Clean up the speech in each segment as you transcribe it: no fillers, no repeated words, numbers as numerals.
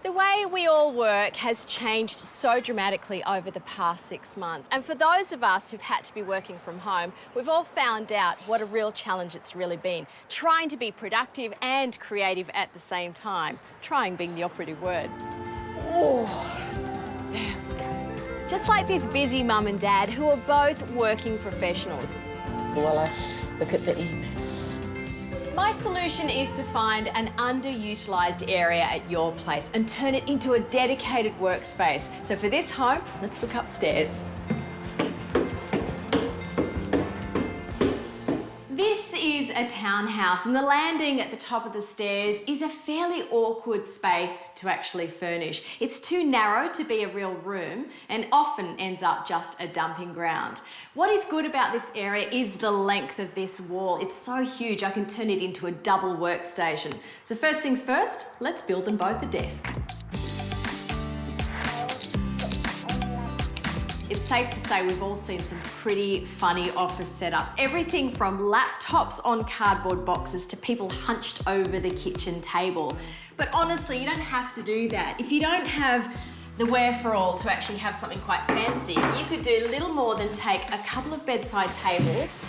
The way we all work has changed so dramatically over the past 6 months. And for those of us who've had to be working from home, we've all found out what a real challenge it's really been, trying to be productive and creative at the same time. Trying being the operative word. Oh, there we go. Just like this busy mum and dad who are both working professionals. While I look at the email. My solution is to find an underutilised area at your place and turn it into a dedicated workspace. So for this home, let's look upstairs. This is a townhouse, and the landing at the top of the stairs is a fairly awkward space to actually furnish. It's too narrow to be a real room and often ends up just a dumping ground. What is good about this area is the length of this wall. It's so huge I can turn it into a double workstation. So first things first, let's build them both a desk. It's safe to say we've all seen some pretty funny office setups. Everything from laptops on cardboard boxes to people hunched over the kitchen table. But honestly, you don't have to do that. If you don't have the wherewithal to actually have something quite fancy, you could do little more than take a couple of bedside tables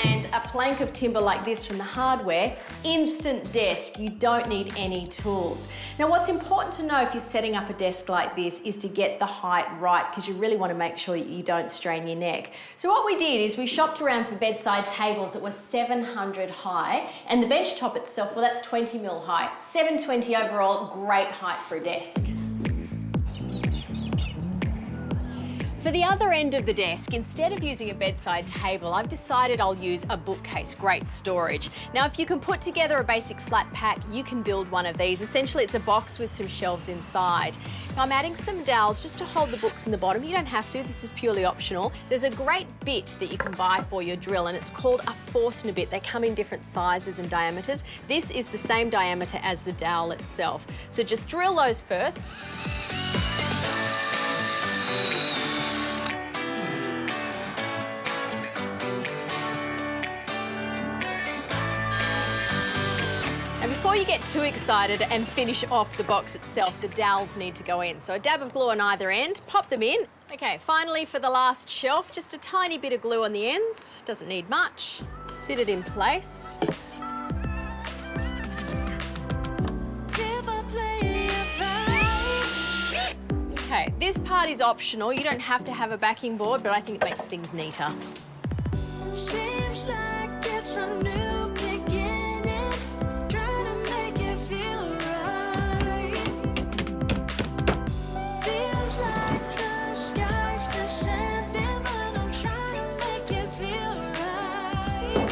and a plank of timber like this from the hardware, instant desk. You don't need any tools. Now, what's important to know if you're setting up a desk like this is to get the height right, because you really want to make sure you don't strain your neck. So what we did is we shopped around for bedside tables that were 700 high, and the bench top itself, well, that's 20 mil high. 720 overall, great height for a desk. For the other end of the desk, instead of using a bedside table, I've decided I'll use a bookcase, great storage. Now, if you can put together a basic flat pack, you can build one of these. Essentially, it's a box with some shelves inside. Now, I'm adding some dowels just to hold the books in the bottom. You don't have to, this is purely optional. There's a great bit that you can buy for your drill, and it's called a Forstner bit. They come in different sizes and diameters. This is the same diameter as the dowel itself. So just drill those first. Before you get too excited and finish off the box itself, the dowels need to go in. So a dab of glue on either end, pop them in. Okay, finally for the last shelf, just a tiny bit of glue on the ends. Doesn't need much. Sit it in place. Okay, this part is optional. You don't have to have a backing board, but I think it makes things neater. Seems like it's a new beginning, trying to make it feel right. Feels like the sky's descending, but I'm trying to make it feel right.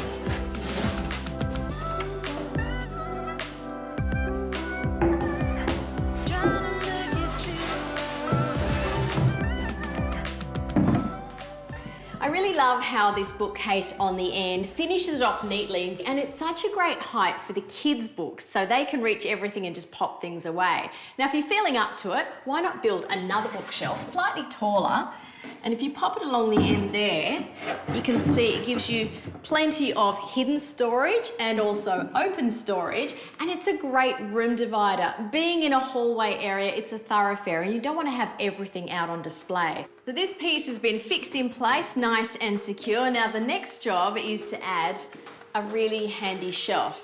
Trying to make it feel right. I really love how this bookcase on the end finishes off neatly, and it's such a great height for the kids' books so they can reach everything and just pop things away. Now, if you're feeling up to it, why not build another bookshelf slightly taller? And if you pop it along the end there, you can see it gives you plenty of hidden storage and also open storage, and it's a great room divider. Being in a hallway area, it's a thoroughfare, and you don't want to have everything out on display. So this piece has been fixed in place, nice and secure. Now the next job is to add a really handy shelf.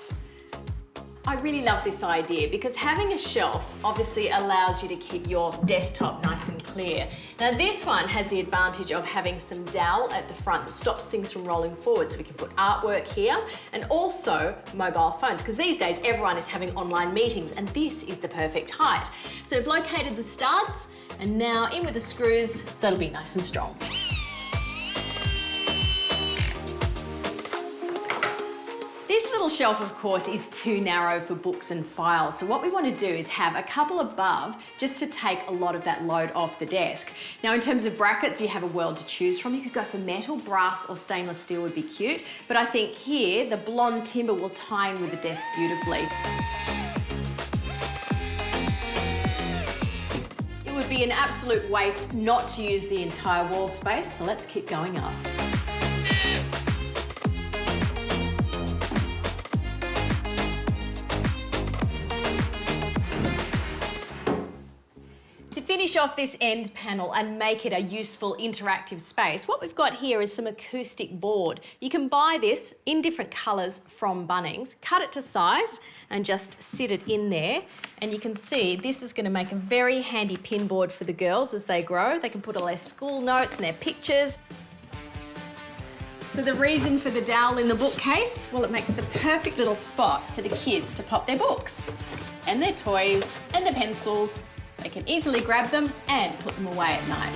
I really love this idea because having a shelf obviously allows you to keep your desktop nice and clear. Now this one has the advantage of having some dowel at the front that stops things from rolling forward, so we can put artwork here and also mobile phones, because these days everyone is having online meetings and this is the perfect height. So I've located the studs and now in with the screws so it'll be nice and strong. This little shelf, of course, is too narrow for books and files. So what we want to do is have a couple above just to take a lot of that load off the desk. Now, in terms of brackets, you have a world to choose from. You could go for metal, brass, or stainless steel would be cute. But I think here, the blonde timber will tie in with the desk beautifully. It would be an absolute waste not to use the entire wall space, so let's keep going up. To finish off this end panel and make it a useful interactive space, what we've got here is some acoustic board. You can buy this in different colours from Bunnings, cut it to size and just sit it in there. And you can see this is going to make a very handy pin board for the girls as they grow. They can put all their school notes and their pictures. So the reason for the dowel in the bookcase, well, it makes the perfect little spot for the kids to pop their books and their toys and their pencils. They can easily grab them and put them away at night.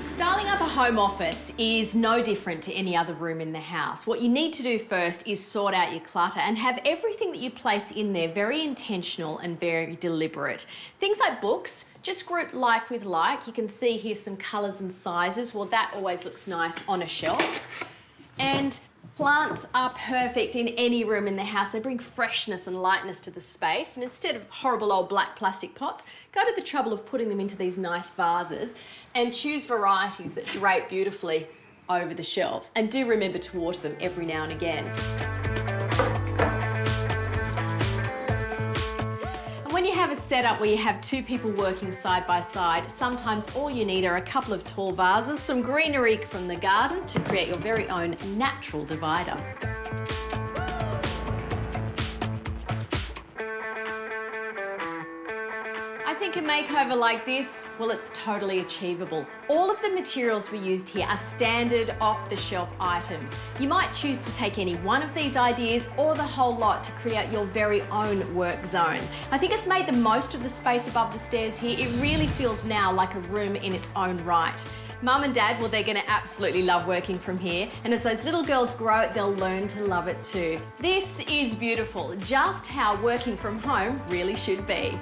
Styling up a home office is no different to any other room in the house. What you need to do first is sort out your clutter and have everything that you place in there very intentional and very deliberate. Things like books, just group like with like. You can see here some colours and sizes. Well, that always looks nice on a shelf. And plants are perfect in any room in the house. They bring freshness and lightness to the space. And instead of horrible old black plastic pots, go to the trouble of putting them into these nice vases and choose varieties that drape beautifully over the shelves. And do remember to water them every now and again. When you have a setup where you have two people working side by side, sometimes all you need are a couple of tall vases, some greenery from the garden to create your very own natural divider. I think a makeover like this, well, it's totally achievable. All of the materials we used here are standard off-the-shelf items. You might choose to take any one of these ideas or the whole lot to create your very own work zone. I think it's made the most of the space above the stairs here. It really feels now like a room in its own right. Mum and Dad, well, they're going to absolutely love working from here. And as those little girls grow, they'll learn to love it too. This is beautiful, just how working from home really should be.